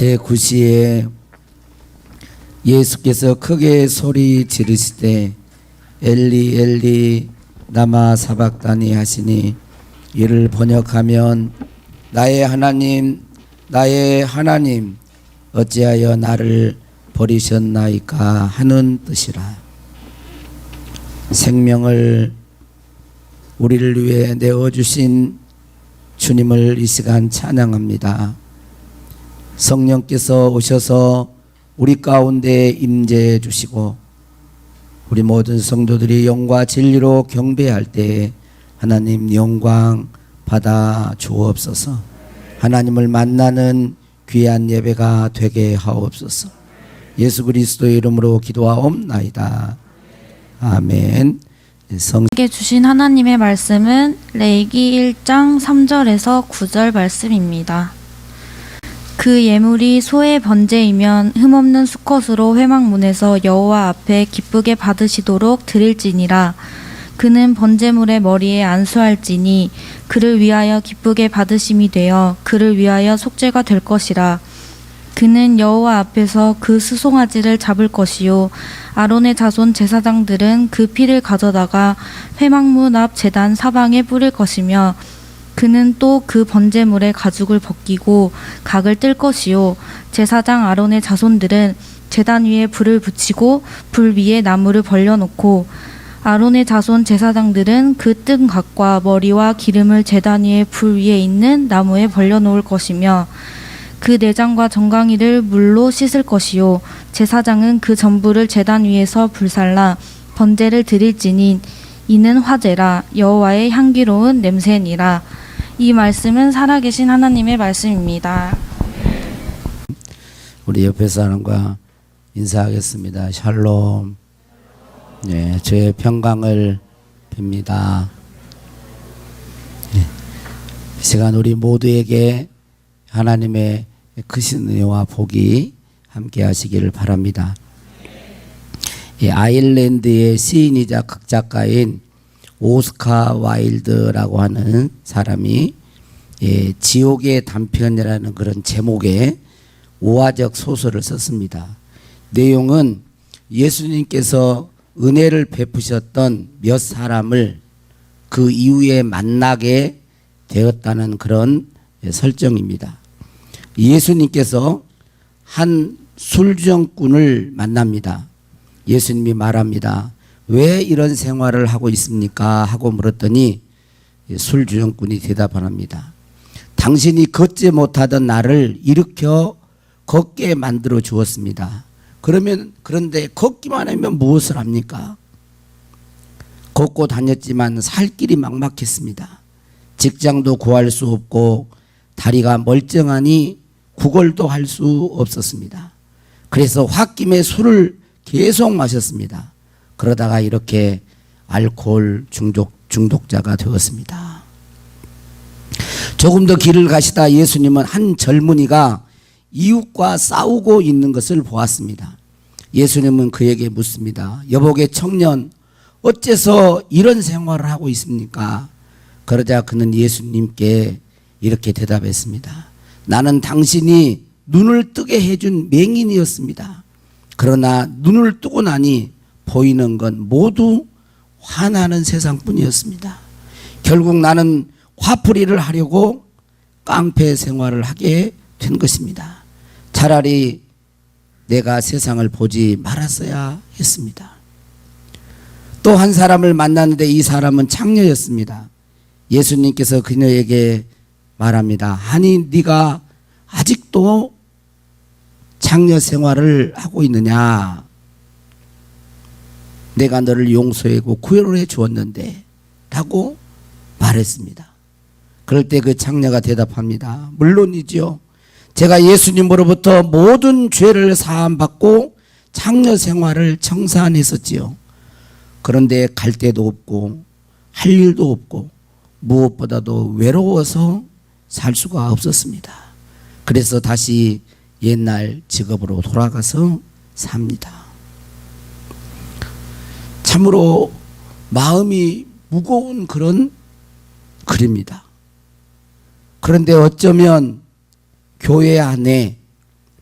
제9시에 예수께서 크게 소리 지르시되 엘리 엘리 라마 사박다니 하시니, 이를 번역하면 나의 하나님 나의 하나님 어찌하여 나를 버리셨나이까 하는 뜻이라. 생명을 우리를 위해 내어주신 주님을 이 시간 찬양합니다. 성령께서 오셔서 우리 가운데 임재해 주시고 우리 모든 성도들이 영과 진리로 경배할 때 하나님 영광 받아 주옵소서. 하나님을 만나는 귀한 예배가 되게 하옵소서. 예수 그리스도의 이름으로 기도하옵나이다. 아멘. 우리에게 주신 하나님의 말씀은 레위기 1장 3절에서 9절 말씀입니다. 그 예물이 소의 번제이면 흠없는 수컷으로 회막문에서 여호와 앞에 기쁘게 받으시도록 드릴지니라. 그는 번제물의 머리에 안수할지니 그를 위하여 기쁘게 받으심이 되어 그를 위하여 속죄가 될 것이라. 그는 여호와 앞에서 그 수송아지를 잡을 것이요 아론의 자손 제사장들은 그 피를 가져다가 회막문 앞 제단 사방에 뿌릴 것이며, 그는 또 그 번제물의 가죽을 벗기고 각을 뜰 것이요 제사장 아론의 자손들은 제단 위에 불을 붙이고 불 위에 나무를 벌려놓고, 아론의 자손 제사장들은 그 뜬 각과 머리와 기름을 제단 위에 불 위에 있는 나무에 벌려놓을 것이며, 그 내장과 정강이를 물로 씻을 것이요 제사장은 그 전부를 제단 위에서 불살라 번제를 드릴지니 이는 화제라, 여호와의 향기로운 냄새니라. 이 말씀은 살아계신 하나님의 말씀입니다. 우리 옆에 사람과 인사하겠습니다. 샬롬. 네, 저의 평강을 빕니다. 네, 이 시간 우리 모두에게 하나님의 크신 은혜와 복이 함께 하시기를 바랍니다. 아일랜드의 시인이자 극작가인 오스카 와일드라고 하는 사람이 지옥의 단편이라는 그런 제목의 오화적 소설을 썼습니다. 내용은 예수님께서 은혜를 베푸셨던 몇 사람을 그 이후에 만나게 되었다는 그런 설정입니다. 예수님께서 한 술주정꾼을 만납니다. 예수님이 말합니다. 왜 이런 생활을 하고 있습니까? 하고 물었더니 술주정꾼이 대답합니다. 당신이 걷지 못하던 나를 일으켜 걷게 만들어 주었습니다. 그런데 걷기만 하면 무엇을 합니까? 걷고 다녔지만 살 길이 막막했습니다. 직장도 구할 수 없고 다리가 멀쩡하니 구걸도 할 수 없었습니다. 그래서 홧김에 술을 계속 마셨습니다. 그러다가 이렇게 알코올 중독자가 되었습니다. 조금 더 길을 가시다 예수님은 한 젊은이가 이웃과 싸우고 있는 것을 보았습니다. 예수님은 그에게 묻습니다. 여보게 청년, 어째서 이런 생활을 하고 있습니까? 그러자 그는 예수님께 이렇게 대답했습니다. 나는 당신이 눈을 뜨게 해준 맹인이었습니다. 그러나 눈을 뜨고 나니 보이는 건 모두 화나는 세상뿐이었습니다. 결국 나는 화풀이를 하려고 깡패 생활을 하게 된 것입니다. 차라리 내가 세상을 보지 말았어야 했습니다. 또 한 사람을 만났는데 이 사람은 창녀였습니다. 예수님께서 그녀에게 말합니다. 아니 네가 아직도 창녀 생활을 하고 있느냐? 내가 너를 용서하고 구원을 해 주었는데 라고 말했습니다. 그럴 때 그 창녀가 대답합니다. 물론이죠. 제가 예수님으로부터 모든 죄를 사함받고 창녀 생활을 청산했었지요. 그런데 갈 데도 없고 할 일도 없고 무엇보다도 외로워서 살 수가 없었습니다. 그래서 다시 옛날 직업으로 돌아가서 삽니다. 참으로 마음이 무거운 그런 글입니다. 그런데 어쩌면 교회 안에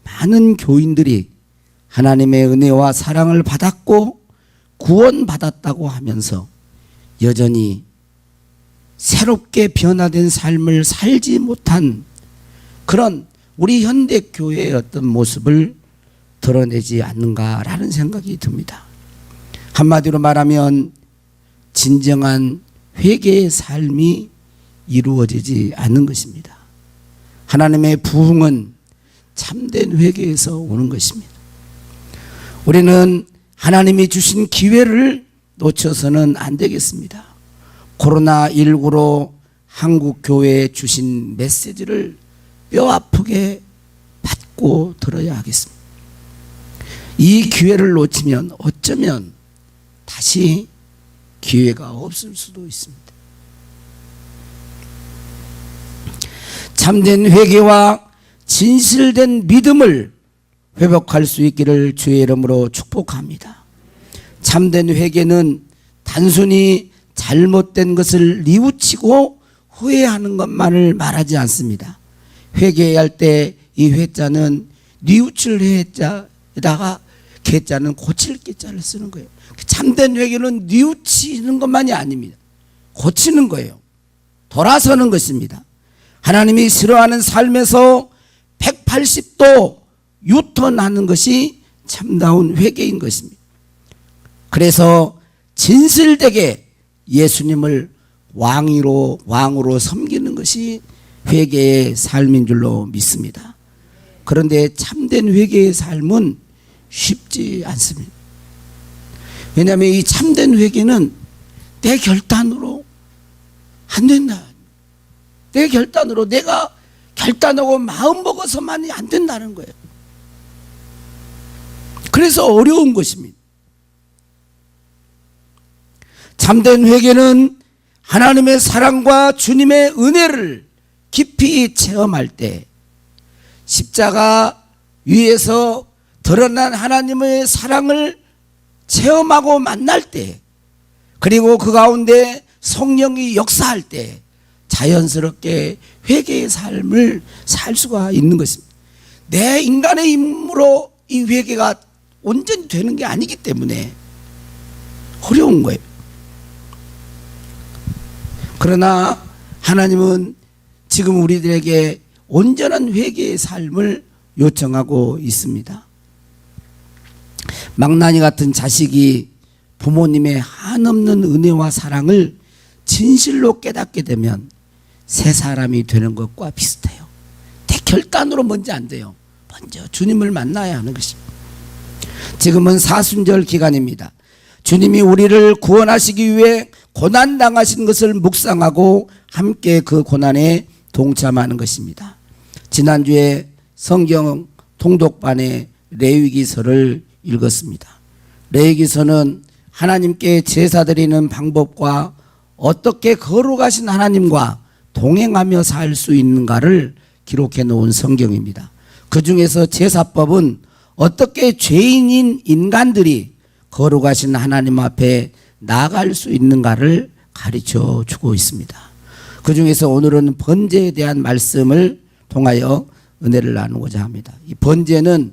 많은 교인들이 하나님의 은혜와 사랑을 받았고 구원받았다고 하면서 여전히 새롭게 변화된 삶을 살지 못한 그런 우리 현대교회의 어떤 모습을 드러내지 않는가라는 생각이 듭니다. 한마디로 말하면 진정한 회개의 삶이 이루어지지 않는 것입니다. 하나님의 부흥은 참된 회개에서 오는 것입니다. 우리는 하나님이 주신 기회를 놓쳐서는 안 되겠습니다. 코로나19로 한국 교회에 주신 메시지를 뼈아프게 받고 들어야 하겠습니다. 이 기회를 놓치면 어쩌면 다시 기회가 없을 수도 있습니다. 참된 회개와 진실된 믿음을 회복할 수 있기를 주의 이름으로 축복합니다. 참된 회개는 단순히 잘못된 것을 뉘우치고 후회하는 것만을 말하지 않습니다. 회개할 때 이 회자는 뉘우칠 회자에다가 개자는 고칠 개자를 쓰는 거예요. 참된 회개는 뉘우치는 것만이 아닙니다. 고치는 거예요. 돌아서는 것입니다. 하나님이 싫어하는 삶에서 180도 유턴하는 것이 참다운 회개인 것입니다. 그래서 진실되게 예수님을 왕으로 섬기는 것이 회개의 삶인 줄로 믿습니다. 그런데 참된 회개의 삶은 쉽지 않습니다. 왜냐하면 이 참된 회개는 내 결단으로 안 된다. 내 결단으로 내가 결단하고 마음 먹어서만이 안 된다는 거예요. 그래서 어려운 것입니다. 참된 회개는 하나님의 사랑과 주님의 은혜를 깊이 체험할 때 십자가 위에서 드러난 하나님의 사랑을 체험하고 만날 때, 그리고 그 가운데 성령이 역사할 때 자연스럽게 회개의 삶을 살 수가 있는 것입니다. 내 인간의 힘으로 이 회개가 온전히 되는 게 아니기 때문에 어려운 거예요. 그러나 하나님은 지금 우리들에게 온전한 회개의 삶을 요청하고 있습니다. 망나니 같은 자식이 부모님의 한없는 은혜와 사랑을 진실로 깨닫게 되면 새 사람이 되는 것과 비슷해요. 내 결단으로 먼저 안 돼요. 먼저 주님을 만나야 하는 것입니다. 지금은 사순절 기간입니다. 주님이 우리를 구원하시기 위해 고난당하신 것을 묵상하고 함께 그 고난에 동참하는 것입니다. 지난주에 성경 통독반의 레위기서를 읽었습니다. 레위기서는 하나님께 제사 드리는 방법과 어떻게 거룩하신 하나님과 동행하며 살 수 있는가를 기록해 놓은 성경입니다. 그 중에서 제사법은 어떻게 죄인인 인간들이 거룩하신 하나님 앞에 나아갈 수 있는가를 가르쳐 주고 있습니다. 그 중에서 오늘은 번제에 대한 말씀을 통하여 은혜를 나누고자 합니다. 이 번제는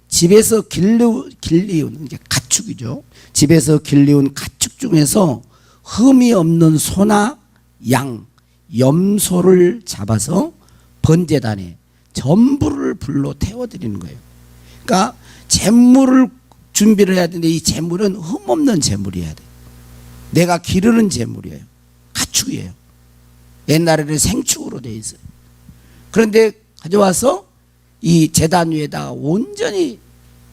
집에서 길리운 가축이죠. 집에서 길리운 가축 중에서 흠이 없는 소나 양, 염소를 잡아서 번제단에 전부를 불로 태워드리는 거예요. 그러니까 제물을 준비를 해야 되는데 이 제물은 흠 없는 제물이어야 돼요. 내가 기르는 제물이에요. 가축이에요. 옛날에는 생축으로 되어 있어요. 그런데 가져와서 이 제단 위에다 온전히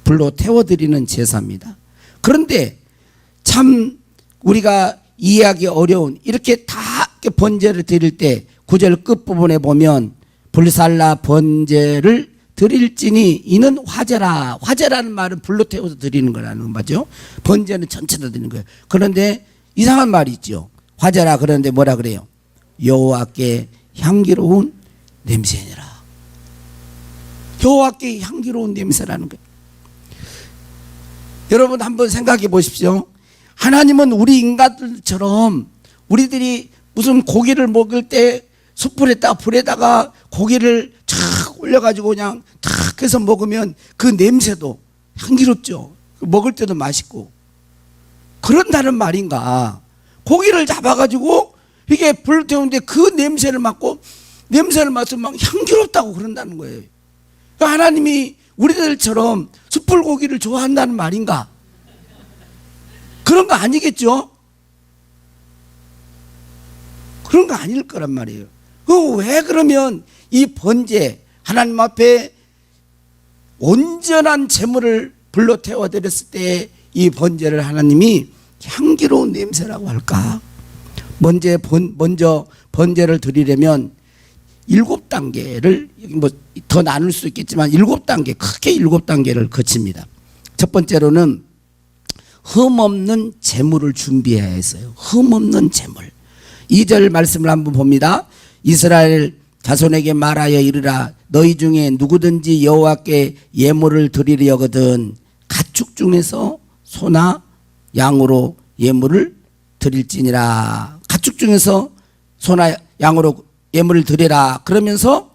불로 태워드리는 제사입니다. 그런데 참 우리가 이해하기 어려운 이렇게 다 번제를 드릴 때 9절 끝부분에 보면 불살라 번제를 드릴지니 이는 화제라. 화제라는 말은 불로 태워서 드리는 거라는 거죠. 번제는 전체 다 드리는 거예요. 그런데 이상한 말이 있죠. 화제라 그러는데 뭐라 그래요? 여호와께 향기로운 냄새니라. 여호와께 향기로운 냄새라는 거예요. 여러분 한번 생각해 보십시오. 하나님은 우리 인간들처럼 우리들이 무슨 고기를 먹을 때 숯불에다가 불에다가 고기를 쫙 올려가지고 그냥 탁 해서 먹으면 그 냄새도 향기롭죠. 먹을 때도 맛있고. 그런다는 말인가. 고기를 잡아가지고 이게 불 태우는데 그 냄새를 맡고 냄새를 맡으면 막 향기롭다고 그런다는 거예요. 하나님이 우리들처럼 숯불고기를 좋아한다는 말인가? 그런 거 아니겠죠? 그런 거 아닐 거란 말이에요. 왜 그러면 이 번제, 하나님 앞에 온전한 제물을 불러 태워드렸을 때 이 번제를 하나님이 향기로운 냄새라고 할까? 먼저 번제를 드리려면 7단계를 뭐 더 나눌 수 있겠지만 7단계, 크게 7단계를 거칩니다. 첫 번째로는 흠없는 제물을 준비해야 했어요. 흠없는 제물. 2절 말씀을 한번 봅니다. 이스라엘 자손에게 말하여 이르라. 너희 중에 누구든지 여호와께 예물을 드리려거든 가축 중에서 소나 양으로 예물을 드릴지니라. 가축 중에서 소나 양으로 예물을 드리라. 그러면서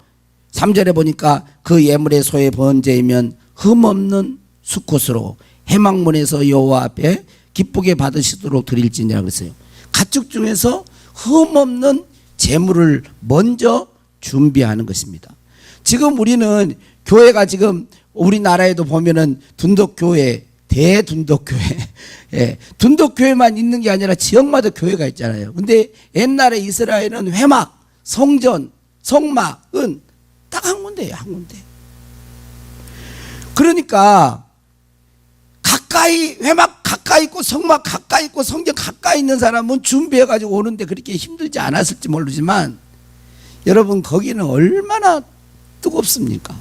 3절에 보니까 그 예물의 소의 번제이면 흠없는 수컷으로 해망문에서 여호와 앞에 기쁘게 받으시도록 드릴지니라 그랬어요. 가축 중에서 흠없는 제물을 먼저 준비하는 것입니다. 지금 우리는 교회가 지금 우리나라에도 보면은 둔덕교회, 대둔덕교회, 예, 둔덕교회만 있는 게 아니라 지역마다 교회가 있잖아요. 근데 옛날에 이스라엘은 회막, 성전, 성막은 딱 한 군데예요, 한 군데. 그러니까 가까이, 회막 가까이 있고 성막 가까이 있고 성전 가까이 있는 사람은 준비해가지고 오는데 그렇게 힘들지 않았을지 모르지만 여러분 거기는 얼마나 뜨겁습니까?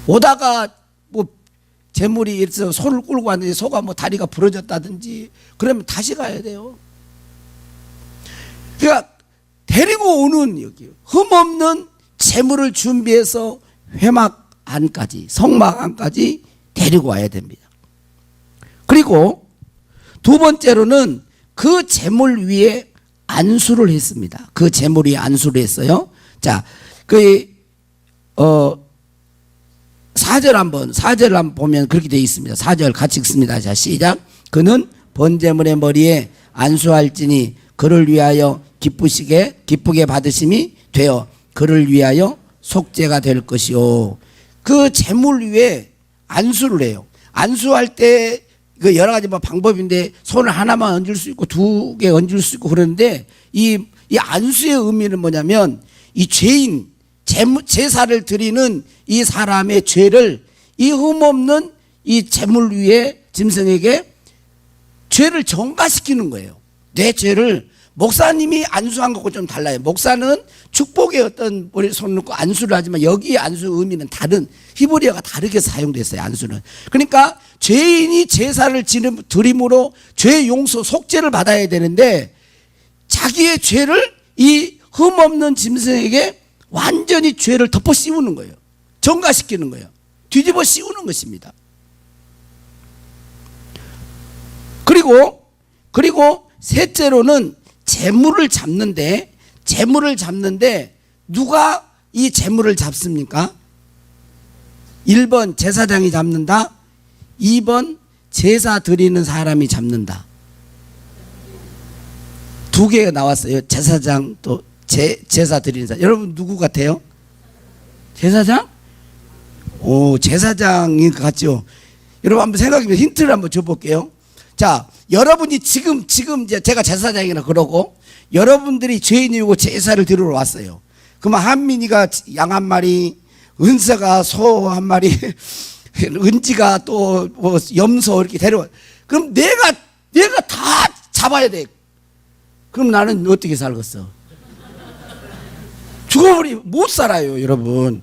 오다가 뭐 재물이 있어 소를 끌고 왔는데 소가 뭐 다리가 부러졌다든지 그러면 다시 가야 돼요. 그러니까 데리고 오는 여기 흠없는 재물을 준비해서 회막 안까지 성막 안까지 데리고 와야 됩니다. 그리고 두 번째로는 그 제물 위에 안수를 했습니다. 그 제물 위에 안수를 했어요. 자, 4절 한번 보면 그렇게 되어 있습니다. 4절 같이 읽습니다. 자, 시작. 그는 번제물의 머리에 안수할지니 그를 위하여 기쁘게 받으심이 되어 그를 위하여 속죄가 될 것이요. 그 제물 위에 안수를 해요. 안수할 때 그 여러 가지 뭐 방법인데 손을 하나만 얹을 수 있고 2개 얹을 수 있고 그러는데 이 안수의 의미는 뭐냐면 이 죄인 제사를 드리는 이 사람의 죄를 이 흠없는 이 제물 위에 짐승에게 죄를 전가시키는 거예요. 내 죄를 목사님이 안수한 것과 좀 달라요. 목사는 축복의 어떤 머리 손 놓고 안수를 하지만 여기 안수 의미는 다른 히브리어가 다르게 사용됐어요. 안수는. 그러니까 죄인이 제사를 드림으로 죄 용서 속죄를 받아야 되는데 자기의 죄를 이 흠없는 짐승에게 완전히 죄를 덮어 씌우는 거예요. 전가시키는 거예요. 뒤집어 씌우는 것입니다. 그리고 셋째로는 재물을 잡는데 누가 이 재물을 잡습니까? 1번 제사장이 잡는다. 2번 제사 드리는 사람이 잡는다. 2개가 나왔어요. 제사장 또 제사 드리는 사람. 여러분 누구 같아요? 제사장? 오, 제사장인 것 같죠? 여러분 한번 생각해보면 힌트를 한번 줘볼게요. 자, 여러분이 지금 이제 제가 제사장이라 그러고 여러분들이 죄인이고 제사를 드리러 왔어요. 그러면 한민이가 양 1마리, 은서가 소 1마리, 은지가 또 뭐 염소 이렇게 데려와. 그럼 내가 다 잡아야 돼. 그럼 나는 어떻게 살겠어? 죽어버리면 못 살아요, 여러분.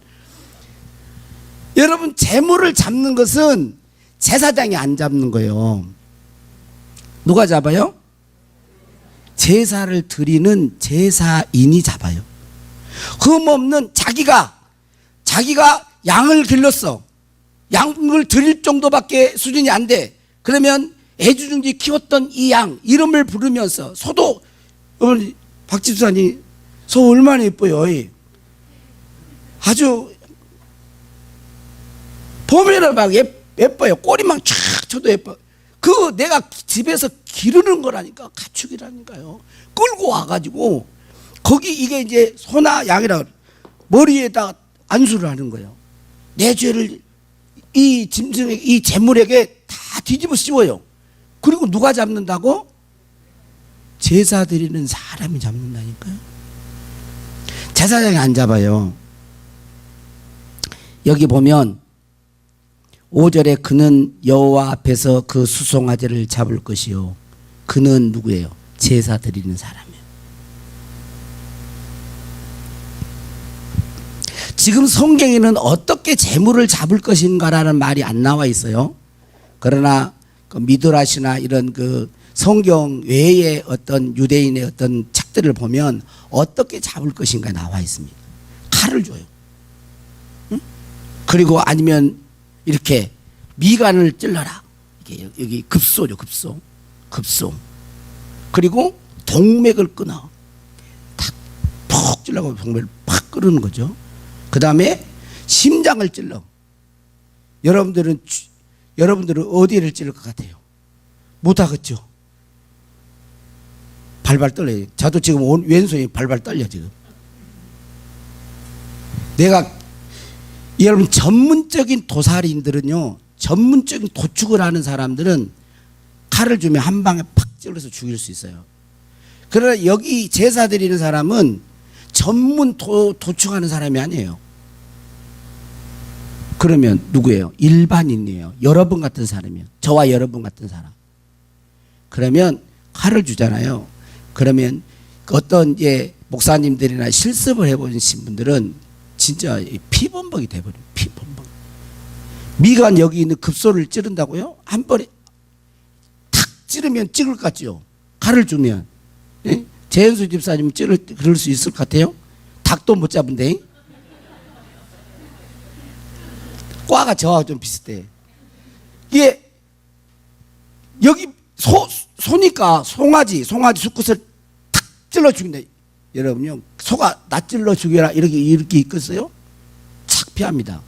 여러분 재물을 잡는 것은 제사장이 안 잡는 거예요. 누가 잡아요? 제사를 드리는 제사인이 잡아요. 흠없는 자기가 양을 길렀어. 양을 드릴 정도밖에 수준이 안 돼. 그러면 애주중지 키웠던 이 양 이름을 부르면서 소도 박 집사님 소 얼마나 예뻐요. 아주 보면은 막 예뻐요. 꼬리만 쫙 쳐도 예뻐. 그 내가 집에서 기르는 거라니까. 가축이라니까요. 끌고 와가지고 거기 이게 이제 소나 양이라 머리에다 안수를 하는 거예요. 내 죄를 이 짐승에 이 재물에게 다 뒤집어 씌워요. 그리고 누가 잡는다고? 제사 드리는 사람이 잡는다니까요. 제사장이 안 잡아요. 여기 보면 5절에 그는 여호와 앞에서 그 수송아지를 잡을 것이요. 그는 누구예요? 제사 드리는 사람이에요. 지금 성경에는 어떻게 재물을 잡을 것인가라는 말이 안 나와 있어요. 그러나 그 미드라시나 이런 그 성경 외의 어떤 유대인의 어떤 책들을 보면 어떻게 잡을 것인가 나와 있습니다. 칼을 줘요. 응? 그리고 아니면 이렇게 미간을 찔러라. 이게 여기 급소죠, 급소. 급소. 그리고 동맥을 끊어. 탁 찔러고 동맥을 팍 끊는 거죠. 그 다음에 심장을 찔러. 여러분들은 어디를 찔릴 것 같아요? 못하겠죠? 발발 떨려요. 저도 지금 왼손이 발발 떨려 지금. 내가 여러분 전문적인 도살인들은요, 전문적인 도축을 하는 사람들은 칼을 주면 한 방에 팍 찔러서 죽일 수 있어요. 그러나 여기 제사 드리는 사람은 전문 도축하는 사람이 아니에요. 그러면 누구예요? 일반인이에요. 여러분 같은 사람이에요. 저와 여러분 같은 사람. 그러면 칼을 주잖아요. 그러면 어떤 목사님들이나 실습을 해보신 분들은 진짜 피범벅이 돼버려요. 피범벅. 미간 여기 있는 급소를 찌른다고요? 한 번에 탁 찌르면 찍을 것 같죠? 칼을 주면. 예? 재현수 집사님 그럴 수 있을 것 같아요? 닭도 못 잡은데. 과가 저하고 좀 비슷해. 이게 여기 소니까 송아지 수컷을 탁 찔러 죽인다. 여러분요, 소가 나 찔러 죽여라 이렇게 있겠어요? 착 피합니다.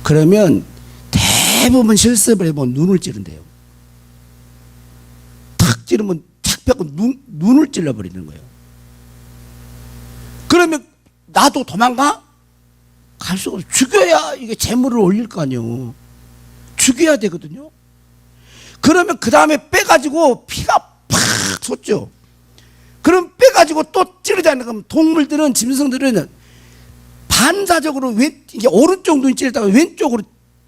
그러면 대부분 실습을 해보면 눈을 찌른대요. 탁 찌르면 탁 펴고 눈을 찔러버리는 거예요. 그러면 나도 도망가? 갈 수가 없어. 죽여야 이게 재물을 올릴 거 아니에요. 죽여야 되거든요. 그러면 그 다음에 빼가지고 피가 팍 솟죠. 그럼 빼가지고 또 찌르자는 거면 동물들은, 짐승들은 반사적으로 이게 오른쪽 눈이 찌르다가 왼쪽으로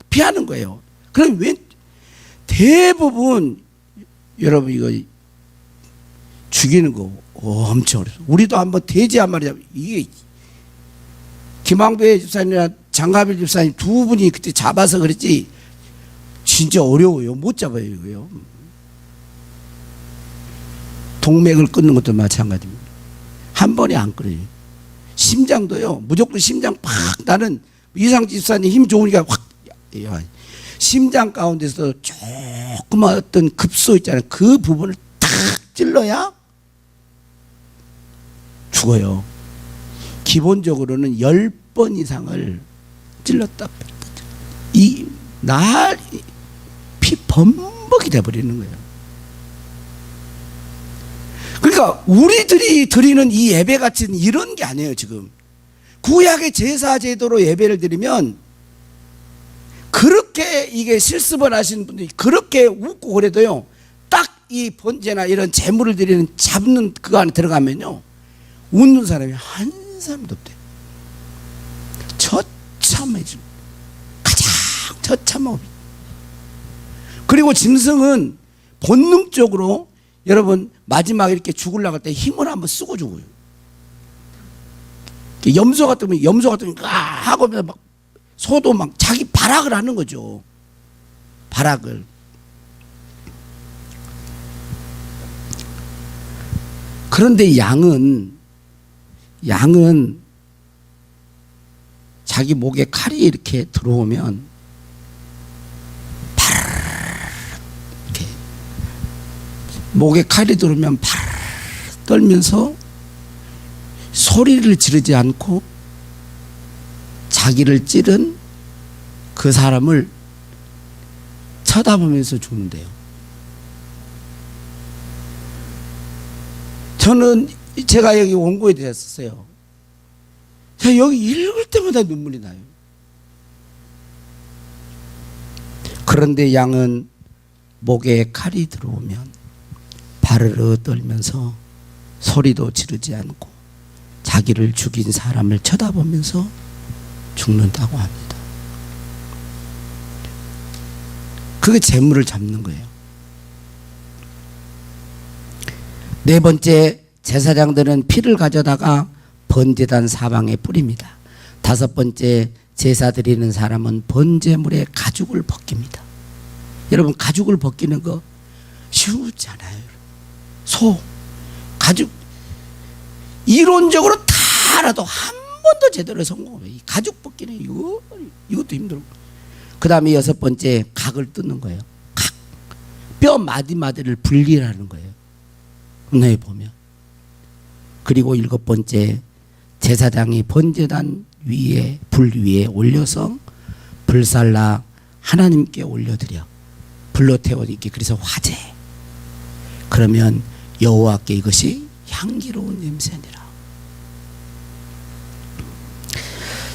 피하는 거예요. 그럼 대부분 여러분 이거 죽이는 거 엄청 어려워. 우리도 한번 돼지 한 마리 잡. 이게 김항배 집사님이나 장가빌 집사님 두 분이 그때 잡아서 그랬지 진짜 어려워요. 못 잡아요 이거요. 동맥을 끊는 것도 마찬가지입니다. 한 번에 안 끊어요. 심장도요. 무조건 심장 팍. 나는 이상 집사님 힘 좋으니까 확. 심장 가운데서 조그만 어떤 급소 있잖아요. 그 부분을 탁 찔러야 죽어요. 기본적으로는 10번 이상을 찔렀다 뺐다. 피 범벅이 돼버리는 거예요. 그러니까 우리들이 드리는 이 예배 같은 이런 게 아니에요. 지금 구약의 제사 제도로 예배를 드리면 그렇게 이게 실습을 하시는 분들이 그렇게 웃고 그래도요, 딱 이 번제나 이런 제물을 드리는 잡는 그거 안에 들어가면요, 웃는 사람이 한 사람도 없대요. 처참해지고 가장 처참한 업이. 그리고 짐승은 본능적으로 여러분 마지막에 이렇게 죽으려고 할 때 힘을 한번 쓰고 죽어요. 염소 같으면 하고 막 소도 막 자기 발악을 하는 거죠. 발악을. 그런데 양은 자기 목에 칼이 이렇게 들어오면 이렇게 목에 칼이 들어오면 떨면서 소리를 지르지 않고 자기를 찌른 그 사람을 쳐다보면서 죽는데요. 저는 제가 여기 원고에 대했었어요. 제가 여기 읽을 때마다 눈물이 나요. 그런데 양은 목에 칼이 들어오면 발을 떨면서 소리도 지르지 않고 자기를 죽인 사람을 쳐다보면서 죽는다고 합니다. 그게 재물을 잡는 거예요. 네 번째, 제사장들은 피를 가져다가 번제단 사방에 뿌립니다. 다섯 번째, 제사 드리는 사람은 번제물의 가죽을 벗깁니다. 여러분, 가죽을 벗기는 거 쉬우지 않아요. 소, 가죽, 이론적으로 다 알아도 한 번도 제대로 성공해요. 이 가죽 벗기는 이것도 힘들고. 그 다음에 여섯 번째, 각을 뜯는 거예요. 각, 뼈 마디마디를 분리하는 거예요. 은혜에 보면. 그리고 일곱 번째, 제사장이 번제단 위에, 불 위에 올려서 불살라 하나님께 올려드려 불로 태워드리기. 그래서 화제. 그러면 여호와께 이것이 향기로운 냄새니라.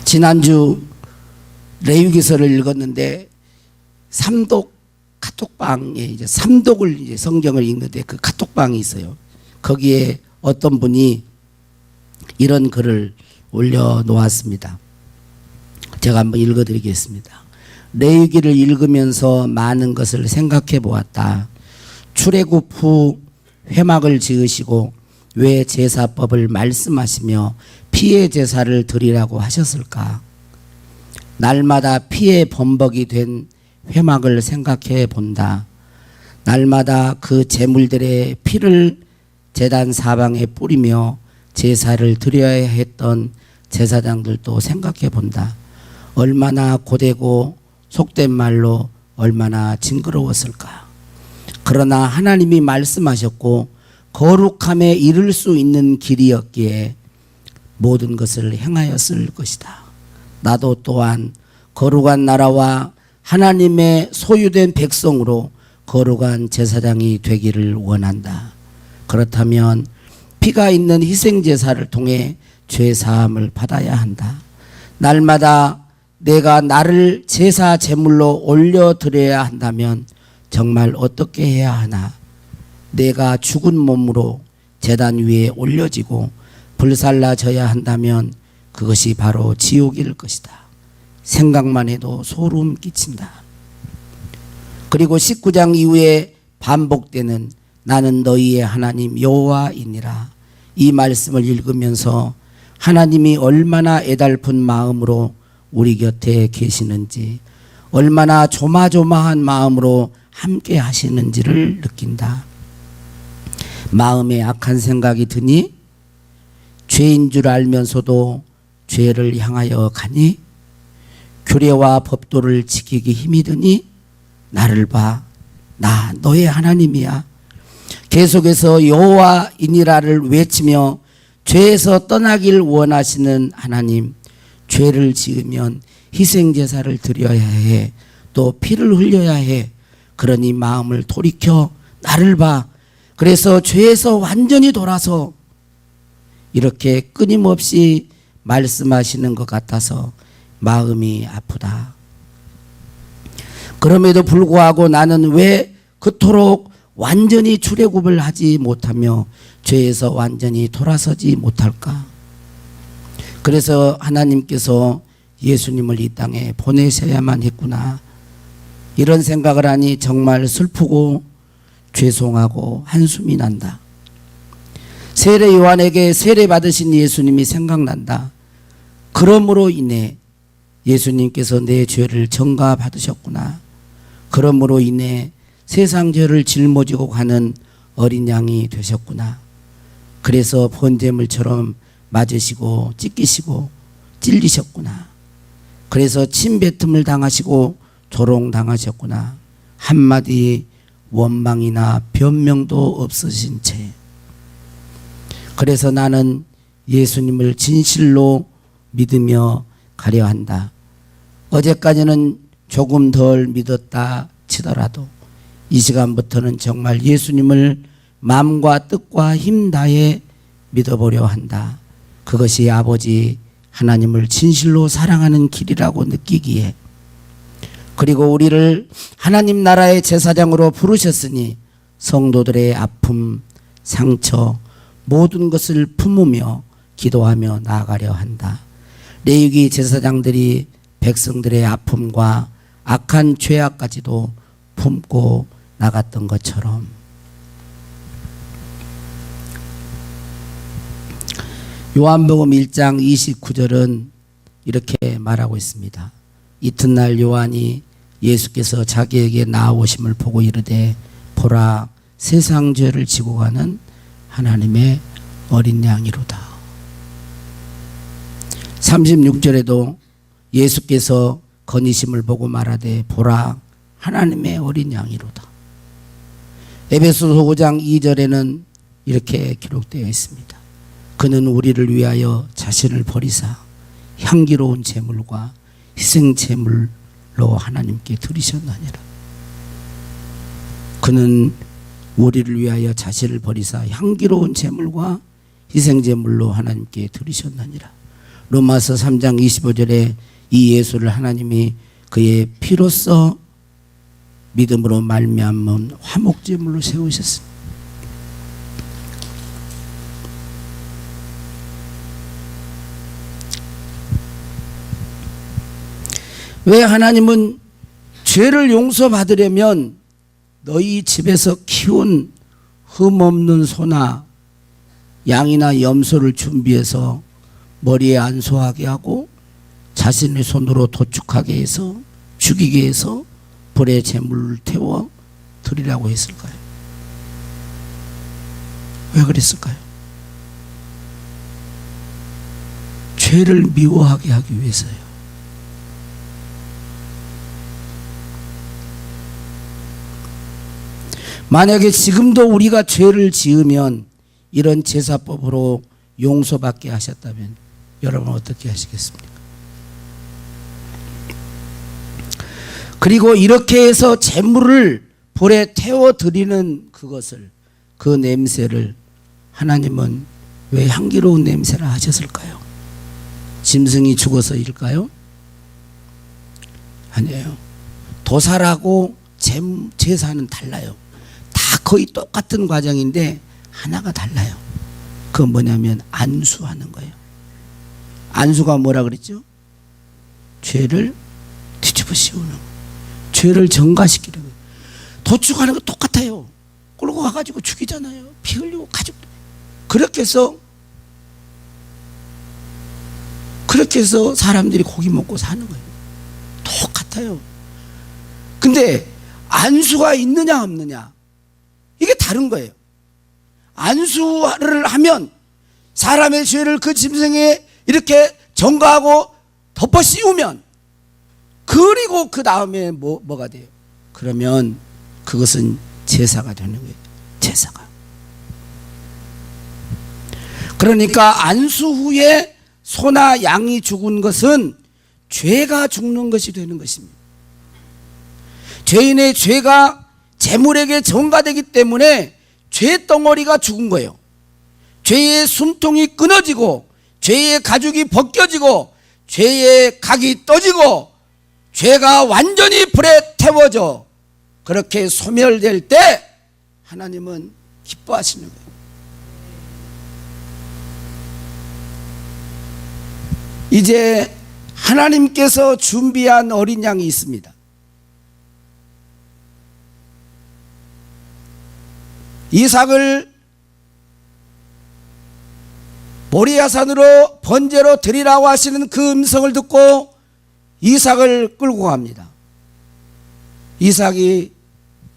지난주 레위기서를 읽었는데 삼독 카톡방에 이제 삼독을 이제 성경을 읽는데 그 카톡방이 있어요. 거기에 어떤 분이 이런 글을 올려놓았습니다. 제가 한번 읽어드리겠습니다. 레위기를 읽으면서 많은 것을 생각해 보았다. 출애굽 후 회막을 지으시고 왜 제사법을 말씀하시며 피의 제사를 드리라고 하셨을까? 날마다 피의 범벅이 된 회막을 생각해 본다. 날마다 그 제물들의 피를 제단 사방에 뿌리며 제사를 드려야 했던 제사장들도 생각해 본다. 얼마나 고되고 속된 말로 얼마나 징그러웠을까. 그러나 하나님이 말씀하셨고 거룩함에 이를 수 있는 길이었기에 모든 것을 행하였을 것이다. 나도 또한 거룩한 나라와 하나님의 소유된 백성으로 거룩한 제사장이 되기를 원한다. 그렇다면 피가 있는 희생제사를 통해 죄사함을 받아야 한다. 날마다 내가 나를 제사 제물로 올려드려야 한다면 정말 어떻게 해야 하나? 내가 죽은 몸으로 제단 위에 올려지고 불살라져야 한다면 그것이 바로 지옥일 것이다. 생각만 해도 소름 끼친다. 그리고 19장 이후에 반복되는 나는 너희의 하나님 여호와이니라. 이 말씀을 읽으면서 하나님이 얼마나 애달픈 마음으로 우리 곁에 계시는지, 얼마나 조마조마한 마음으로 함께 하시는지를 느낀다. 마음에 악한 생각이 드니 죄인 줄 알면서도 죄를 향하여 가니 규례와 법도를 지키기 힘이 드니 나를 봐, 나 너의 하나님이야. 계속해서 여호와이니라를 외치며 죄에서 떠나길 원하시는 하나님, 죄를 지으면 희생제사를 드려야 해, 또 피를 흘려야 해. 그러니 마음을 돌이켜 나를 봐. 그래서 죄에서 완전히 돌아서 이렇게 끊임없이 말씀하시는 것 같아서 마음이 아프다. 그럼에도 불구하고 나는 왜 그토록 완전히 출애굽을 하지 못하며 죄에서 완전히 돌아서지 못할까? 그래서 하나님께서 예수님을 이 땅에 보내셔야만 했구나. 이런 생각을 하니 정말 슬프고 죄송하고 한숨이 난다. 세례 요한에게 세례 받으신 예수님이 생각난다. 그러므로 인해 예수님께서 내 죄를 전가 받으셨구나. 그러므로 인해 세상 죄를 짊어지고 가는 어린 양이 되셨구나. 그래서 번제물처럼 맞으시고 찢기시고 찔리셨구나. 그래서 침뱉음을 당하시고 조롱당하셨구나. 한마디 원망이나 변명도 없으신 채. 그래서 나는 예수님을 진실로 믿으며 가려 한다. 어제까지는 조금 덜 믿었다 치더라도 이 시간부터는 정말 예수님을 마음과 뜻과 힘 다해 믿어보려 한다. 그것이 아버지 하나님을 진실로 사랑하는 길이라고 느끼기에, 그리고 우리를 하나님 나라의 제사장으로 부르셨으니 성도들의 아픔, 상처 모든 것을 품으며 기도하며 나아가려 한다. 레위기 제사장들이 백성들의 아픔과 악한 죄악까지도 품고 나갔던 것처럼 요한복음 1장 29절은 이렇게 말하고 있습니다. 이튿날 요한이 예수께서 자기에게 나아오심을 보고 이르되 보라 세상 죄를 지고 가는 하나님의 어린 양이로다. 36절에도 예수께서 거니심을 보고 말하되 보라 하나님의 어린 양이로다. 에베소서 5장 2절에는 이렇게 기록되어 있습니다. 그는 우리를 위하여 자신을 버리사 향기로운 제물과 희생 제물로 하나님께 드리셨느니라. 그는 우리를 위하여 자신을 버리사 향기로운 제물과 희생 제물로 하나님께 드리셨느니라. 로마서 3장 25절에 이 예수를 하나님이 그의 피로써 믿음으로 말미암은 화목제물로 세우셨습니다. 왜 하나님은 죄를 용서받으려면 너희 집에서 키운 흠없는 소나 양이나 염소를 준비해서 머리에 안수하게 하고 자신의 손으로 도축하게 해서 죽이게 해서 불에 제물을 태워 드리라고 했을까요? 왜 그랬을까요? 죄를 미워하게 하기 위해서요. 만약에 지금도 우리가 죄를 지으면 이런 제사법으로 용서받게 하셨다면 여러분 어떻게 하시겠습니까? 그리고 이렇게 해서 제물을 불에 태워 드리는 그것을, 그 냄새를 하나님은 왜 향기로운 냄새라 하셨을까요? 짐승이 죽어서일까요? 아니에요. 도살하고 제사는 달라요. 다 거의 똑같은 과정인데 하나가 달라요. 그건 뭐냐면 안수하는 거예요. 안수가 뭐라 그랬죠? 죄를 뒤집어 씌우는 거예요. 죄를 정가시키는 거예요. 도축하는 거 똑같아요. 끌고 가가지고 죽이잖아요. 피 흘리고 가지고. 그렇게 해서 사람들이 고기 먹고 사는 거예요. 똑같아요. 근데 안수가 있느냐 없느냐 이게 다른 거예요. 안수를 하면 사람의 죄를 그 짐승에 이렇게 전가하고 덮어 씌우면, 그리고 그 다음에 뭐가 돼요? 그러면 그것은 제사가 되는 거예요. 제사가. 그러니까 안수 후에 소나 양이 죽은 것은 죄가 죽는 것이 되는 것입니다. 죄인의 죄가 제물에게 전가되기 때문에 죄덩어리가 죽은 거예요. 죄의 숨통이 끊어지고 죄의 가죽이 벗겨지고 죄의 각이 떠지고 죄가 완전히 불에 태워져 그렇게 소멸될 때 하나님은 기뻐하시는 거예요. 이제 하나님께서 준비한 어린 양이 있습니다. 이삭을 모리아산으로 번제로 드리라고 하시는 그 음성을 듣고 이삭을 끌고 갑니다. 이삭이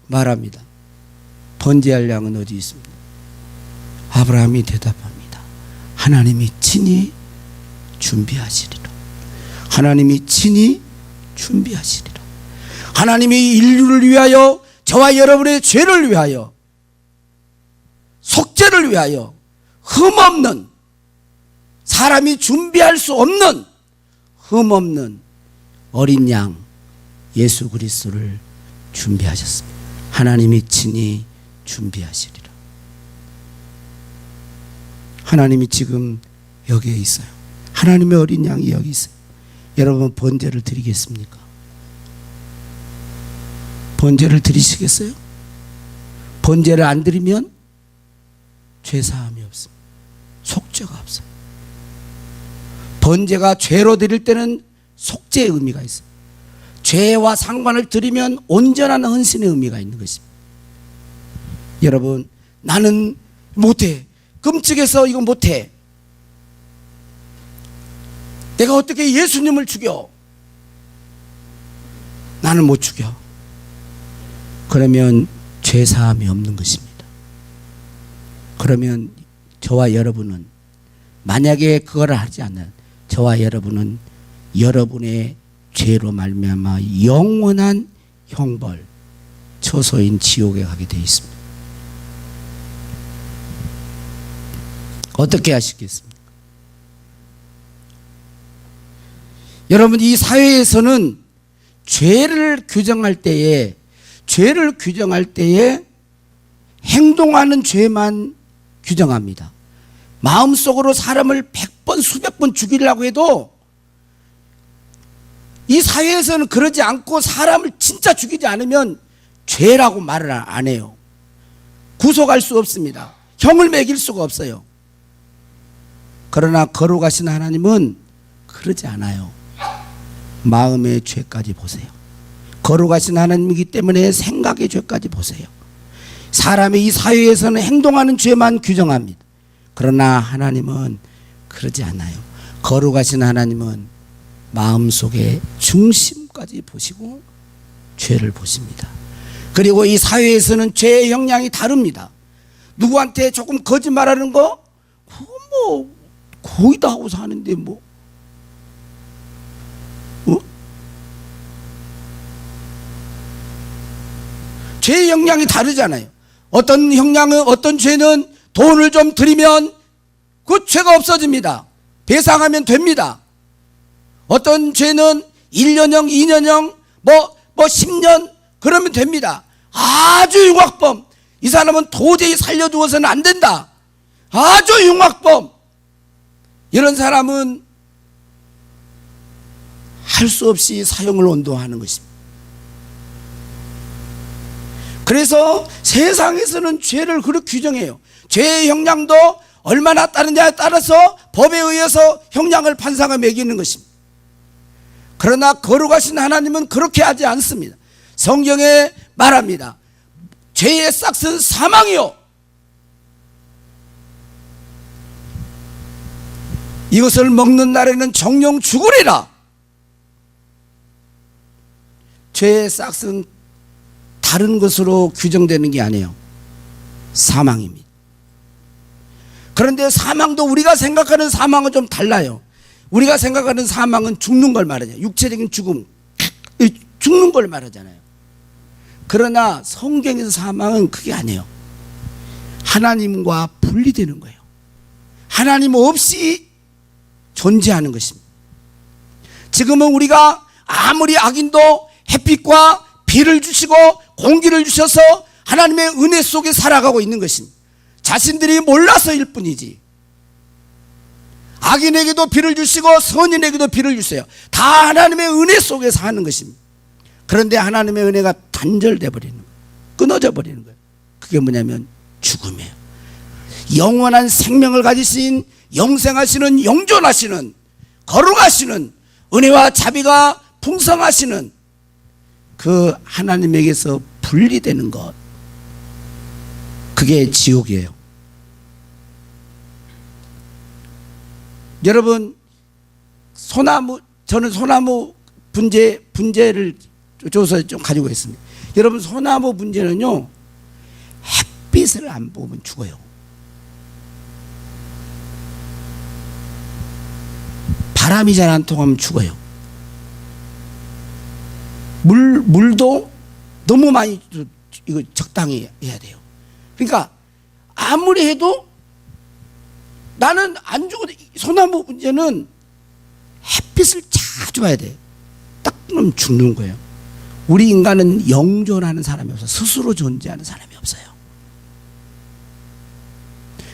말합니다. 번제할 양은 어디 있습니까? 아브라함이 대답합니다. 하나님이 친히 준비하시리라. 하나님이 친히 준비하시리라. 하나님이 인류를 위하여, 저와 여러분의 죄를 위하여, 속죄를 위하여 흠없는, 사람이 준비할 수 없는 흠없는 어린 양 예수 그리스도를 준비하셨습니다. 하나님이 친히 준비하시리라. 하나님이 지금 여기에 있어요. 하나님의 어린 양이 여기 있어요. 여러분 번제를 드리겠습니까? 번제를 드리시겠어요? 번제를 안 드리면 죄사함이 없습니다. 속죄가 없어요. 번제가 죄로 드릴 때는 속죄의 의미가 있어요. 죄와 상관을 드리면 온전한 헌신의 의미가 있는 것입니다. 여러분, 나는 못해. 끔찍해서 이거 못해. 내가 어떻게 예수님을 죽여? 나는 못 죽여. 그러면 죄사함이 없는 것입니다. 그러면 저와 여러분은, 만약에 그거를 하지 않는 저와 여러분은 여러분의 죄로 말미암아 영원한 형벌, 처소인 지옥에 가게 되어 있습니다. 어떻게 하시겠습니까? 여러분, 이 사회에서는 죄를 규정할 때에 행동하는 죄만 규정합니다. 마음속으로 사람을 100번 수백 번 죽이려고 해도 이 사회에서는 그러지 않고 사람을 진짜 죽이지 않으면 죄라고 말을 안 해요. 구속할 수 없습니다. 형을 매길 수가 없어요. 그러나 거룩하신 하나님은 그러지 않아요. 마음의 죄까지 보세요. 거룩하신 하나님이기 때문에 생각의 죄까지 보세요. 사람이 이 사회에서는 행동하는 죄만 규정합니다. 그러나 하나님은 그러지 않아요. 거룩하신 하나님은 마음속의 중심까지 보시고 죄를 보십니다. 그리고 이 사회에서는 죄의 형량이 다릅니다. 누구한테 조금 거짓말하는 거 뭐 거의 다 하고 사는데 뭐 죄의 형량이 다르잖아요. 어떤 형량은, 어떤 죄는 돈을 좀 드리면 그 죄가 없어집니다. 배상하면 됩니다. 어떤 죄는 1년형, 2년형, 뭐 10년 그러면 됩니다. 아주 흉악범, 이 사람은 도저히 살려두어서는 안 된다. 아주 흉악범, 이런 사람은 할 수 없이 사형을 온도하는 것입니다. 그래서 세상에서는 죄를 그렇게 규정해요. 죄의 형량도 얼마나 따르냐에 따라서 법에 의해서 형량을 판사가 매기는 것입니다. 그러나 거룩하신 하나님은 그렇게 하지 않습니다. 성경에 말합니다. 죄의 싹은 사망이요, 이것을 먹는 날에는 정령 죽으리라. 죄의 싹은 다른 것으로 규정되는 게 아니에요. 사망입니다. 그런데 사망도 우리가 생각하는 사망은 좀 달라요. 우리가 생각하는 사망은 죽는 걸 말하잖아요. 육체적인 죽음, 죽는 걸 말하잖아요. 그러나 성경에서 사망은 그게 아니에요. 하나님과 분리되는 거예요. 하나님 없이 존재하는 것입니다. 지금은 우리가 아무리 악인도 햇빛과 비를 주시고 공기를 주셔서 하나님의 은혜 속에 살아가고 있는 것입니다. 자신들이 몰라서일 뿐이지. 악인에게도 비를 주시고 선인에게도 비를 주세요. 다 하나님의 은혜 속에서 하는 것입니다. 그런데 하나님의 은혜가 단절돼 버리는 거예요. 끊어져 버리는 거예요. 그게 뭐냐면 죽음이에요. 영원한 생명을 가지신, 영생하시는, 영존하시는, 거룩하시는, 은혜와 자비가 풍성하시는 그 하나님에게서 분리되는 것, 그게 지옥이에요. 여러분, 저는 소나무 분재를 조사 좀 가지고 있습니다. 여러분, 소나무 분재는요, 햇빛을 안 보면 죽어요. 바람이 잘 안 통하면 죽어요. 물도 너무 많이, 이거 적당히 해야 돼요. 그러니까 아무리 해도 나는 안 죽어도, 소나무 문제는 햇빛을 자주 봐야 돼. 딱 그러면 죽는 거예요. 우리 인간은 영존하는 사람이 없어요. 스스로 존재하는 사람이 없어요.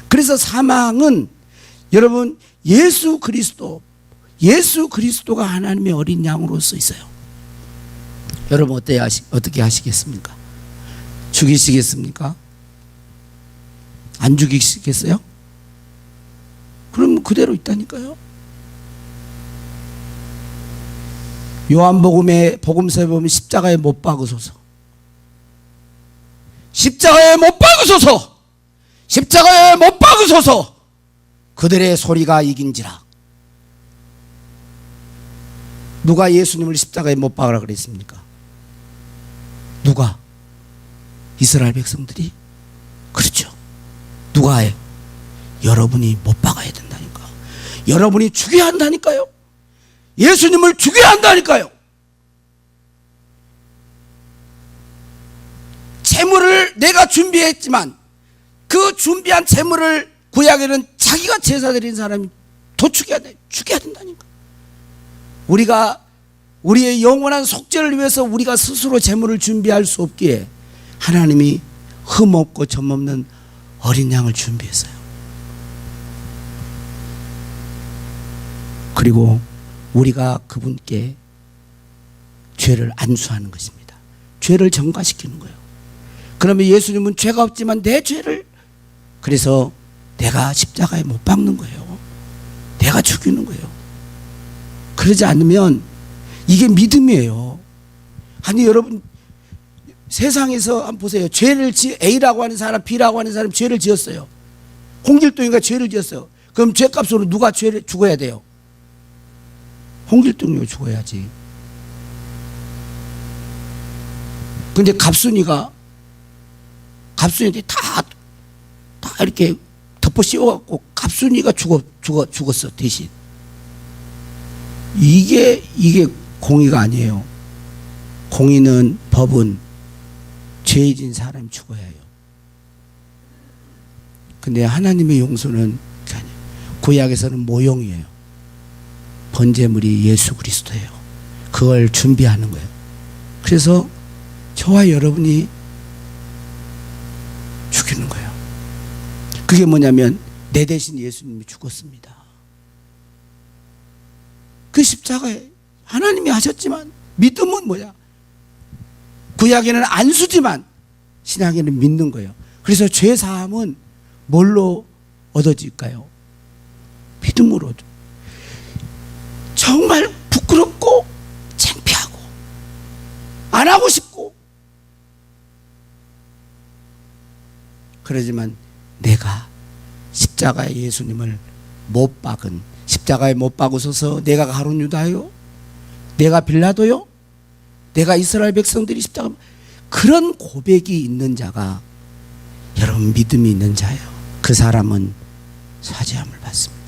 그래서 사망은 여러분 예수 그리스도가 하나님의 어린 양으로서 있어요. 여러분 어떻게 하시겠습니까? 죽이시겠습니까? 안 죽이시겠어요? 그럼 그대로 있다니까요. 요한복음의 복음서에 보면 십자가에 못 박으소서, 십자가에 못 박으소서, 십자가에 못 박으소서, 그들의 소리가 이긴지라. 누가 예수님을 십자가에 못 박으라 그랬습니까? 누가? 이스라엘 백성들이? 그렇죠. 누가 해? 여러분이 못 박아야 된다니까. 여러분이 죽여야 한다니까요. 예수님을 죽여야 한다니까요. 재물을 내가 준비했지만 그 준비한 재물을 구약에는 자기가 제사 드린 사람이 도축해야 돼. 죽여야 된다니까. 우리가 우리의 영원한 속죄를 위해서 우리가 스스로 재물을 준비할 수 없기에 하나님이 흠없고 점없는 어린 양을 준비했어요. 그리고 우리가 그분께 죄를 안수하는 것입니다. 죄를 전가시키는 거예요. 그러면 예수님은 죄가 없지만 내 죄를, 그래서 내가 십자가에 못 박는 거예요. 내가 죽이는 거예요. 그러지 않으면 이게 믿음이에요. 아니 여러분, 세상에서 한번 보세요. A라고 하는 사람, B라고 하는 사람 죄를 지었어요. 홍길동이가 죄를 지었어요. 그럼 죄값으로 누가 죄를 죽어야 돼요? 홍길동이가 죽어야지. 근데 갑순이한테 다 이렇게 덮어 씌워갖고 갑순이가 죽었어, 대신. 이게 공의가 아니에요. 공의는, 법은 죄 진 사람이 죽어야 해요. 근데 하나님의 용서는 구약에서는 모형이에요. 번제물이 예수 그리스도예요. 그걸 준비하는 거예요. 그래서 저와 여러분이 죽이는 거예요. 그게 뭐냐면 내 대신 예수님이 죽었습니다. 그 십자가에 하나님이 하셨지만 믿음은 뭐야? 구약에는 안수지만 신약에는 믿는 거예요. 그래서 죄사함은 뭘로 얻어질까요? 믿음으로 얻어. 정말 부끄럽고 창피하고 안 하고 싶고, 그러지만 내가 십자가에 예수님을 못 박은, 십자가에 못 박으셔서 내가 가룟 유다요? 내가 빌라도요? 내가 이스라엘 백성들이 십자가, 그런 고백이 있는 자가 여러분 믿음이 있는 자예요. 그 사람은 사죄함을 받습니다.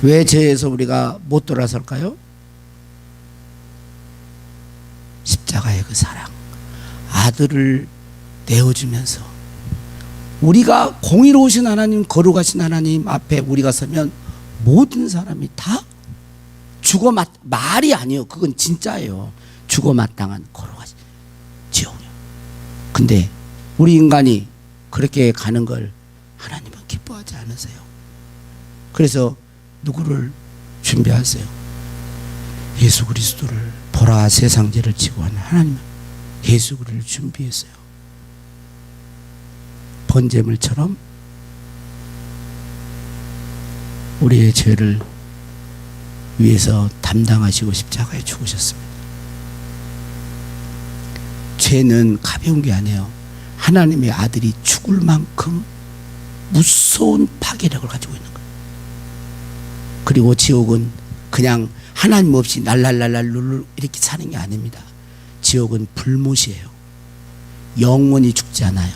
왜 죄에서 우리가 못 돌아설까요? 십자가의 그 사랑, 아들을 내어주면서 우리가 공의로우신 하나님, 거룩하신 하나님 앞에 우리가 서면 모든 사람이 다 말이 아니에요. 그건 진짜예요. 죽어마땅한 거룩하신 지옥이요. 근데 우리 인간이 그렇게 가는 걸 하나님은 기뻐하지 않으세요. 그래서 누구를 준비하세요? 예수 그리스도를, 보라 세상 죄를 지고 하는 하나님은 예수 그리스도를 준비했어요. 번제물처럼 우리의 죄를 위해서 담당하시고 십자가에 죽으셨습니다. 죄는 가벼운 게 아니에요. 하나님의 아들이 죽을 만큼 무서운 파괴력을 가지고 있는 거예요. 그리고 지옥은 그냥 하나님 없이 날랄랄랄 룰루 이렇게 사는 게 아닙니다. 지옥은 불못이에요. 영원히 죽지 않아요.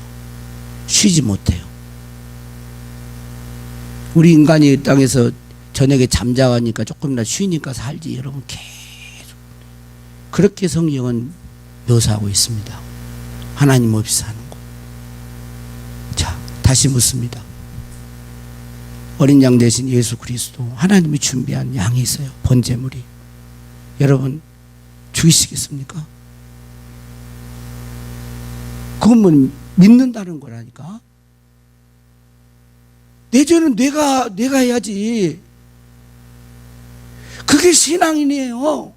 쉬지 못해요. 우리 인간이 이 땅에서 저녁에 잠자가니까 조금이나 쉬니까 살지, 여러분 계속 그렇게 성경은 묘사하고 있습니다. 하나님 없이 사는 거. 자, 다시 묻습니다. 어린 양 대신 예수 그리스도 하나님이 준비한 양이 있어요. 번제물이. 여러분 죽이시겠습니까? 그건 믿는다는 거라니까. 내 죄는 내가 해야지. 그게 신앙인이에요.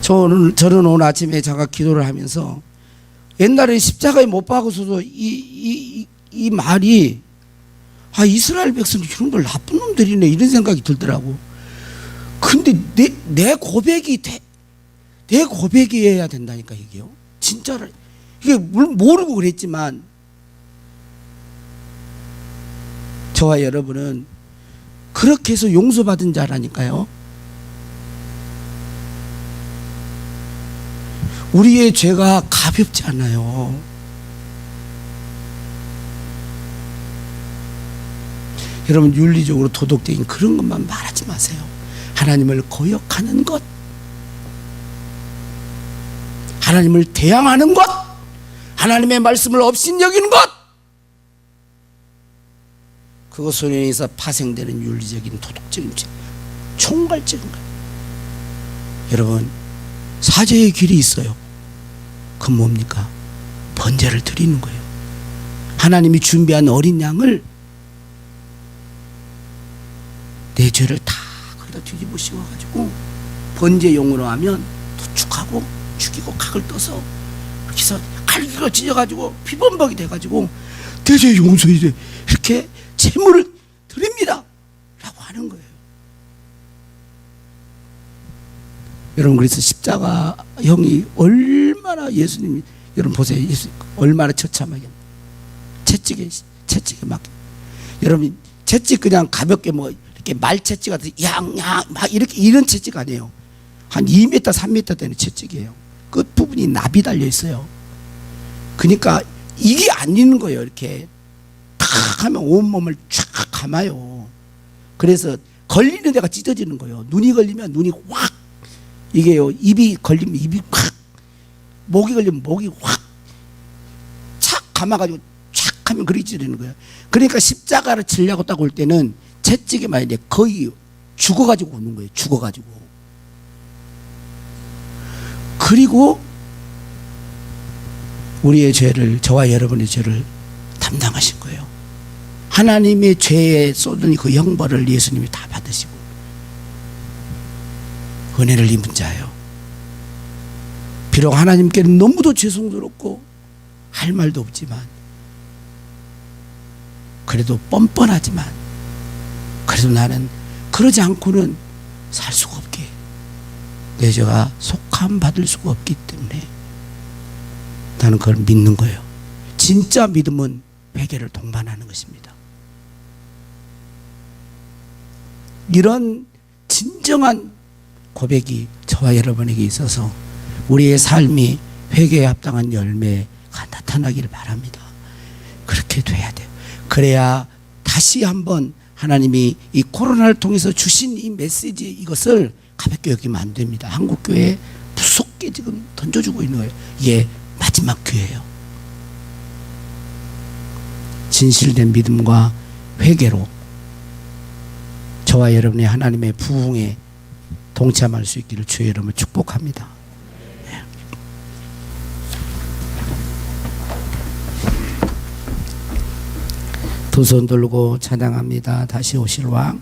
저는 오늘 아침에 제가 기도를 하면서 옛날에 십자가에 못 박아서도 이 말이 이스라엘 백성이 이런 걸 나쁜 놈들이네 이런 생각이 들더라고. 근데 내 고백이 내 고백이어야 된다니까 이게요. 진짜로 이게 모르고 그랬지만 저와 여러분은 그렇게 해서 용서받은 자라니까요. 우리의 죄가 가볍지 않아요. 여러분 윤리적으로 도덕적인 그런 것만 말하지 마세요. 하나님을 거역하는 것, 하나님을 대항하는 것, 하나님의 말씀을 업신여기는 것, 그것으로 인해서 파생되는 윤리적인 도덕적인 죄, 총괄적인 것. 여러분 사죄의 길이 있어요. 그건 뭡니까? 번제를 드리는 거예요. 하나님이 준비한 어린 양을 내 죄를 다 거기다 뒤집어 씌워가지고 번제용으로 하면 도축하고 죽이고 각을 떠서 이렇게 해서 칼기가 찢어가지고 피범벅이 돼가지고 내 죄 용서해 돼 이렇게 제물을 드립니다 라고 하는 거예요. 여러분 그래서 십자가 형이 얼마나 예수님이 여러분 보세요. 예수 얼마나 처참하게 채찍에 막 여러분 채찍 그냥 가볍게 이렇게 말 채찍 같은 양양 막 이렇게 이런 채찍 아니에요. 한 2m 3m 되는 채찍이에요. 끝 부분이 납이 달려 있어요. 그러니까 이게 안 있는 거예요. 이렇게 탁 하면 온 몸을 쫙 감아요. 그래서 걸리는 데가 찢어지는 거예요. 눈이 걸리면 눈이 확 이게요. 입이 걸리면 입이 확, 목이 걸리면 목이 확 착 감아가지고 촥 하면 그렇게 찌르는 거예요. 그러니까 십자가를 치려고 딱 올 때는 채찍이 말인데 거의 죽어가지고 오는 거예요. 죽어가지고. 그리고 우리의 죄를, 저와 여러분의 죄를 담당하신 거예요. 하나님의 죄에 쏟은 그 형벌을 예수님이 다 받으시고 은혜를 입은 자예요. 비록 하나님께는 너무도 죄송스럽고 할 말도 없지만 그래도 뻔뻔하지만 그래도 나는 그러지 않고는 살 수가 없게 내 죄가 속함 받을 수가 없기 때문에 나는 그걸 믿는 거예요. 진짜 믿음은 회개를 동반하는 것입니다. 이런 진정한 고백이 저와 여러분에게 있어서 우리의 삶이 회개에 합당한 열매가 나타나기를 바랍니다. 그렇게 돼야 돼요. 그래야 다시 한번 하나님이 이 코로나를 통해서 주신 이 메시지 이것을 가볍게 여기면 안 됩니다. 한국교회에 무섭게 지금 던져주고 있는 거예요. 이게 마지막 기회예요. 진실된 믿음과 회개로 저와 여러분의 하나님의 부흥에 동참할 수 있기를 주의 이름으로 축복합니다. 두 손 들고 찬양합니다. 다시 오실 왕.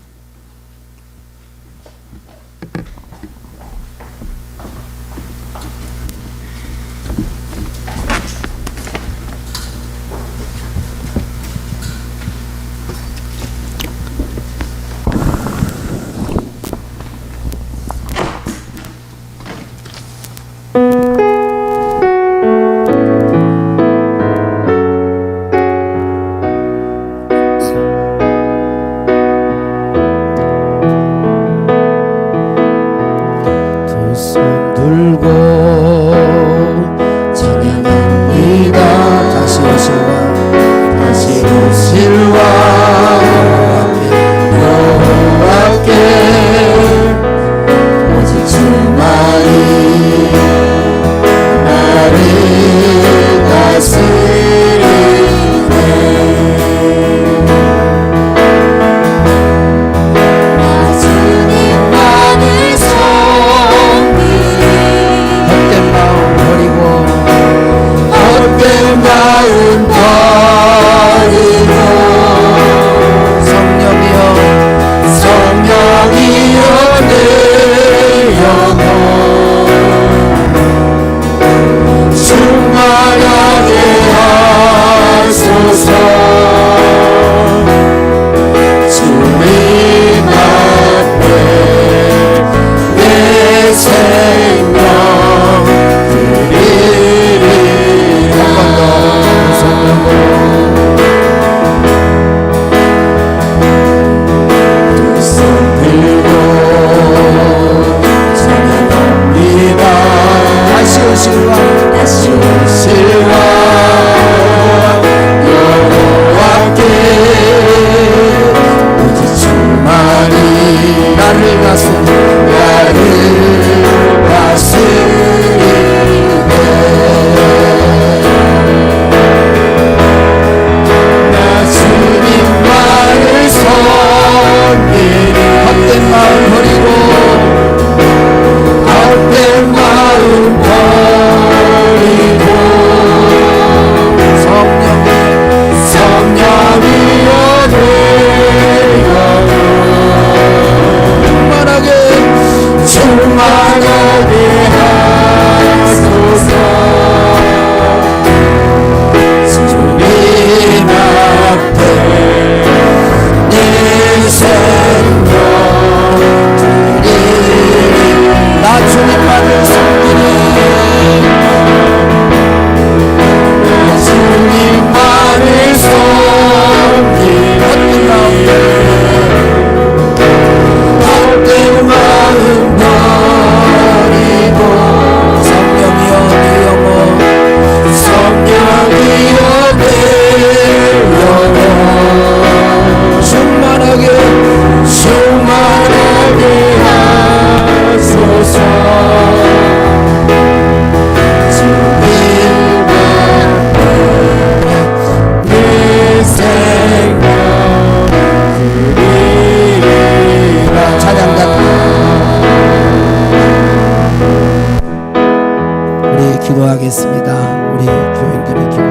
찬양합니다. 우리 교인들의 기도,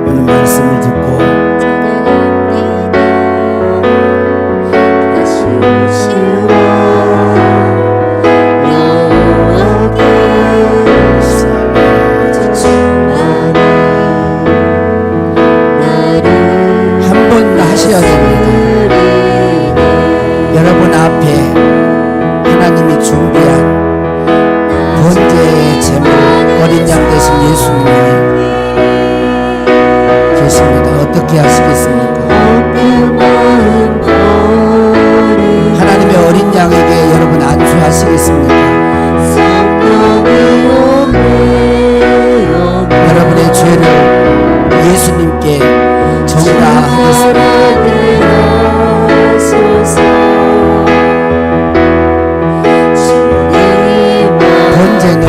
오늘 말씀을 듣고 한번 하셔야 됩니다. 여러분 앞에 하나님이 준비한 번제의 제물, 어린 양 대신 예수님이 계십니다. 어떻게 하시겠습니까? 하나님의 어린 양에게 여러분 안수하시겠습니까? 여러분의 죄를 예수님께 전가하겠습니다. 번제는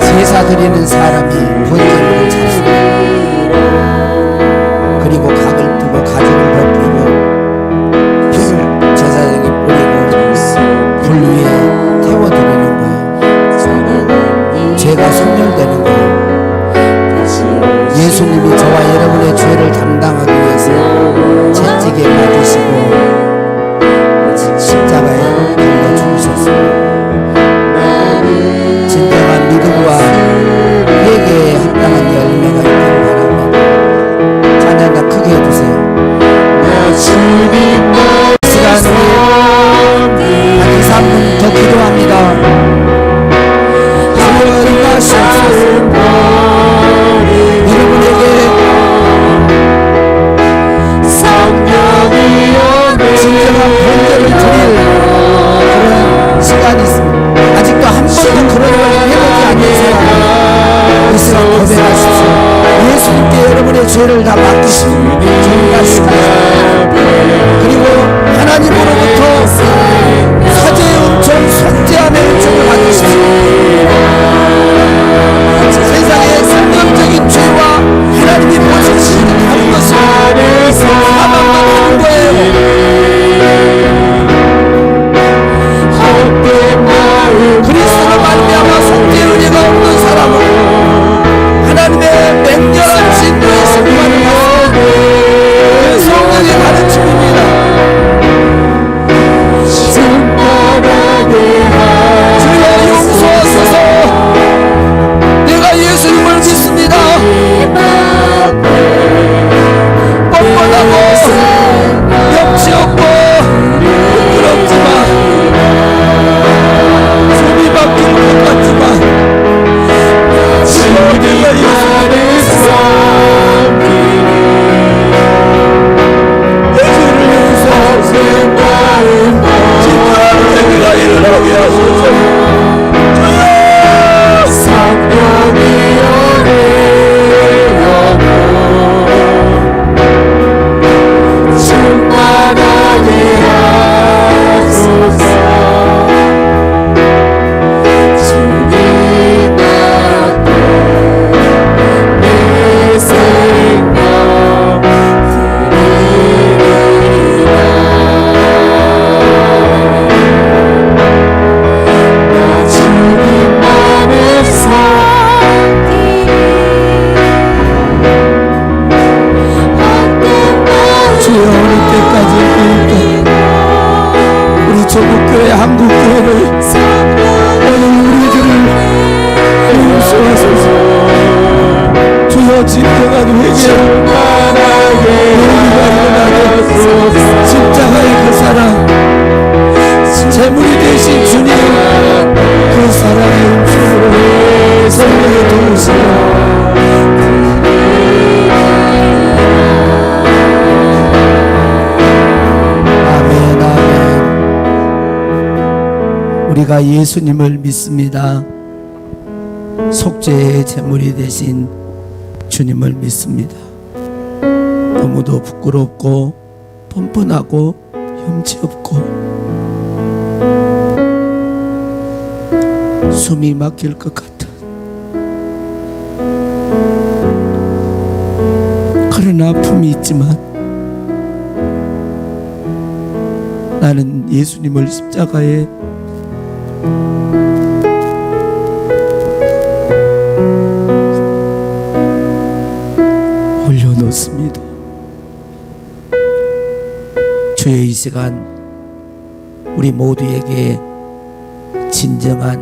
제사 드리는 사람이 번제물을 잡습니다. 그리고 각을 두고 가지를 벗기고 피를 제사장에 뿌리고 불 위에 태워드리는 거예요. 죄가 소멸되는 거예요. 예수님이 저와 여러분의 죄를 담당하기 위해서 채찍에 맞으시고 십자가에 달려 죽으셨습니다. 진정한 믿음과 회개에 합당한 열매가 있기를 바랍니다. 찬양가 크게 해주세요. 시간 우리 한 2, 3분 더 기도합니다. 주여 임하시옵소서. 여러분에게 진정한 번제를 드릴 그런 시간이 있습니다. 아직도 한 번도 그런 걸 해보지 않는 사람 이 시간 고백하십시오. 예수님께 여러분의 죄를 다 맡기시고 전가하시고 그리고 하나님으로부터 사죄의 은총, 속죄함의 은총을 받으십시오. 세상의 성경적인 죄와 하나님이 보시는 다른 것은 사망만 하는 거예요. 그리스도로 말미암아 속죄의 은혜가 없는 사람은 하나님의 맹렬한 진노의 심판을 받습니다. 그 성경의 가르침입니다. 주여 용서하소서. 내가 예수님을 믿습니다. 뻔뻔하고 염치 없고 부끄럽지만 숨이 막힐 것 같지만 주여 내가 예수님을 용서하소서. 진정한 회개가 일어나게 하소서. 조국교회 한국교회를 오늘 우리들을 용서하소서. 주여 진정한 회개 우리가 일어나게 십자가의 그 사랑 제물이 되신 주님 그 사랑의 음성으로 성령의 도우시며 우리가 예수님을 믿습니다. 속죄의 제물이 되신 주님을 믿습니다. 너무도 부끄럽고 뻔뻔하고 염치 없고 숨이 막힐 것 같은 그런 아픔이 있지만 나는 예수님을 십자가에 주옵습니다. 주의 이 시간 우리 모두에게 진정한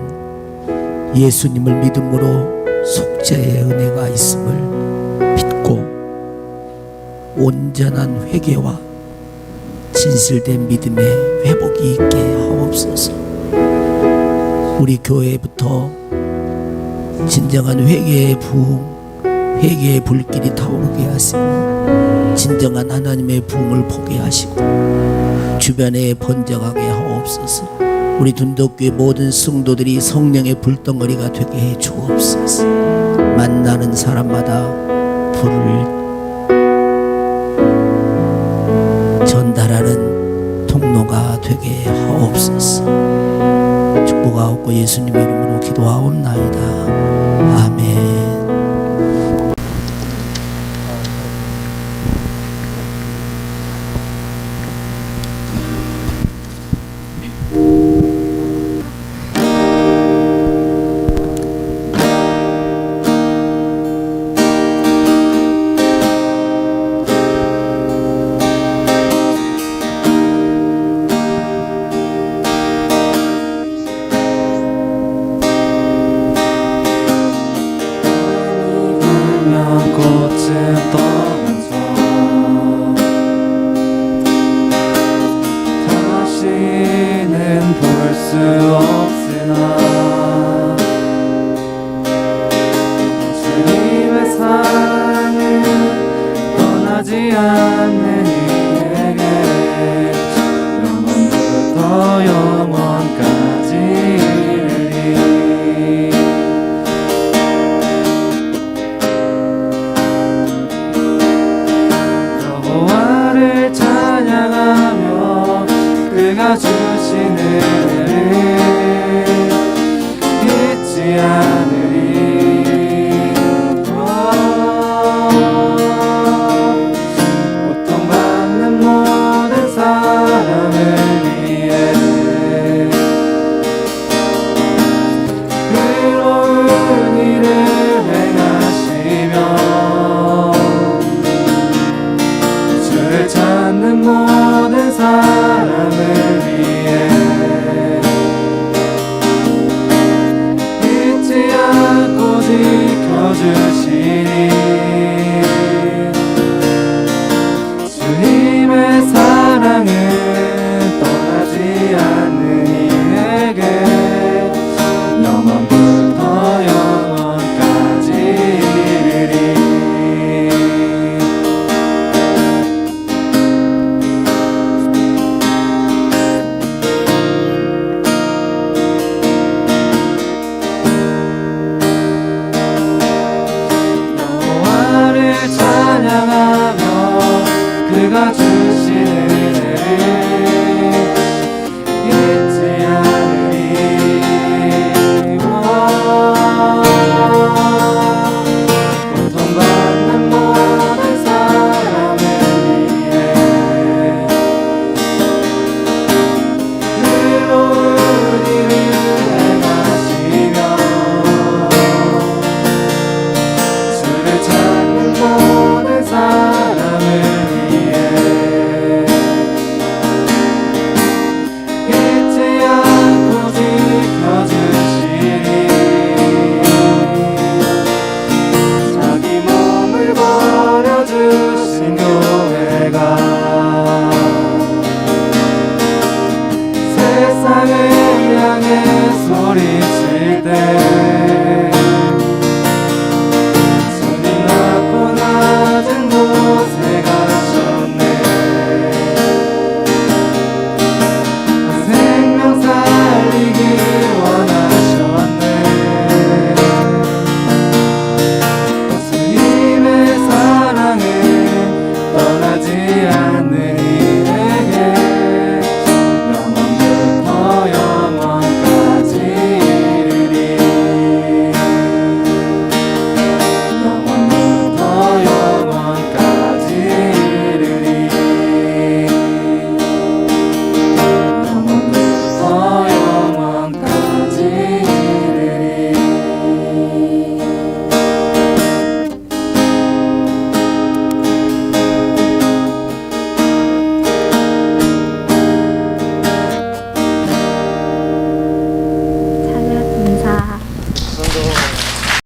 예수님을 믿음으로 속죄의 은혜가 있음을 믿고 온전한 회개와 진실된 믿음의 회복이 있게 하옵소서. 우리 교회부터 진정한 회개의 부흥, 회개의 불길이 타오르게 하시고 진정한 하나님의 부흥을 보게 하시고 주변에 번져가게 하옵소서. 우리 둔덕교회 모든 성도들이 성령의 불덩어리가 되게 해 주옵소서. 만나는 사람마다 불을 전달하는 통로가 되게 하옵소서. 축복하옵고 예수님 이름으로 기도하옵나이다. 아멘. 꽃은 떠나서 다시는 볼 수 없으나 주님의 사랑은 떠나지 않는 이에게 영원부터 영원까지 이르리. 여호와를 찬양하며 그가 주신 은혜를 잊지 않으리. 고통받는 모든 사람을 위해 의로운 일을 행하시며 주를 찾는 모든 사람을 위해 잊지 않고 지켜주시니 주님의 사랑은 떠나지 않는 이에게 영원부터 영원까지 이르리. 여호와를 찬양하며 그가 주